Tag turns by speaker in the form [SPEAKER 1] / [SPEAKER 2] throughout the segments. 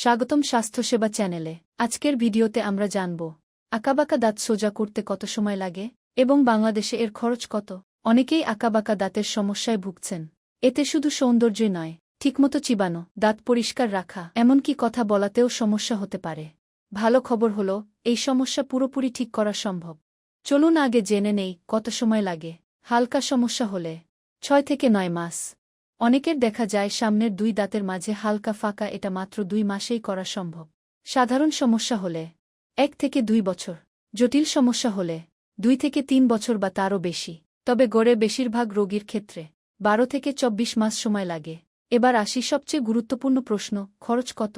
[SPEAKER 1] স্বাগতম স্বাস্থ্যসেবা চ্যানেলে। আজকের ভিডিওতে আমরা জানব আঁকাবাঁকা দাঁত সোজা করতে কত সময় লাগে এবং বাংলাদেশে এর খরচ কত। অনেকেই আঁকাবাঁকা দাঁতের সমস্যায় ভুগছেন। এতে শুধু সৌন্দর্যই নয়, ঠিকমতো চিবানো, দাঁত পরিষ্কার রাখা, এমনকি কথা বলাতেও সমস্যা হতে পারে। ভালো খবর হলো, এই সমস্যা পুরোপুরি ঠিক করা সম্ভব। চলুন আগে জেনে নেই কত সময় লাগে। হালকা সমস্যা হলে 6 থেকে 9 মাস। অনেকের দেখা যায় সামনের 2 দাঁতের মাঝে হালকা ফাঁকা, এটা মাত্র 2 মাসেই করা সম্ভব। সাধারণ সমস্যা হলে 1 থেকে 2 বছর। জটিল সমস্যা হলে 2 থেকে 3 বছর বা তারও বেশি। তবে গড়ে বেশিরভাগ রোগীর ক্ষেত্রে 12 থেকে 24 মাস সময় লাগে। এবার আসি সবচেয়ে গুরুত্বপূর্ণ প্রশ্ন, খরচ কত?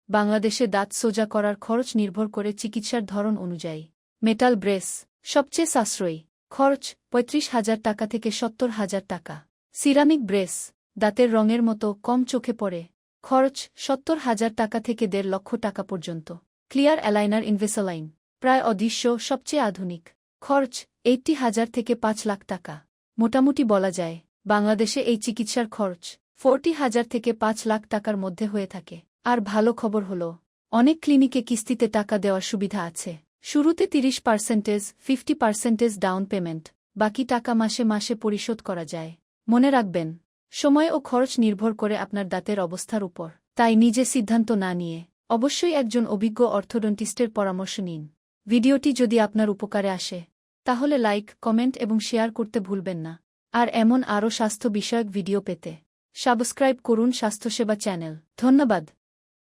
[SPEAKER 1] বাংলাদেশে দাঁত সোজা করার খরচ নির্ভর করে চিকিৎসার ধরন অনুযায়ী। মেটাল ব্রেস সবচেয়ে সাশ্রয়ী, খরচ 35,000 টাকা থেকে 70,000 টাকা। সিরামিক ব্রেস দাঁতের রঙের মতো কম চোখে পড়ে, খরচ 70,000 টাকা থেকে 1.5 লক্ষ টাকা পর্যন্ত। ক্লিয়ার অ্যালাইনার ইনভিসালাইন প্রায় অদৃশ্য, সবচেয়ে আধুনিক, খরচ 80,000 থেকে 5 লাখ টাকা। মোটামুটি বলা যায় বাংলাদেশে এই চিকিৎসার খরচ 40,000 থেকে 5 লাখ টাকার মধ্যে হয়ে থাকে। আর ভালো খবর হলো, অনেক ক্লিনিকে কিস্তিতে টাকা দেওয়ার সুবিধা আছে। শুরুতে 30%, 50% ডাউন পেমেন্ট, বাকি টাকা মাসে মাসে পরিশোধ করা যায়। মনে রাখবেন, সময় ও খরচ নির্ভর করে আপনার দাঁতের অবস্থার উপর। তাই নিজে সিদ্ধান্ত না নিয়ে অবশ্যই একজন অভিজ্ঞ অর্থোডন্টিস্টের পরামর্শ নিন। ভিডিওটি যদি আপনার উপকারে আসে তাহলে লাইক, কমেন্ট এবং শেয়ার করতে ভুলবেন না। আর এমন আরও স্বাস্থ্য বিষয়ক ভিডিও পেতে সাবস্ক্রাইব করুন স্বাস্থ্যসেবা চ্যানেল। ধন্যবাদ।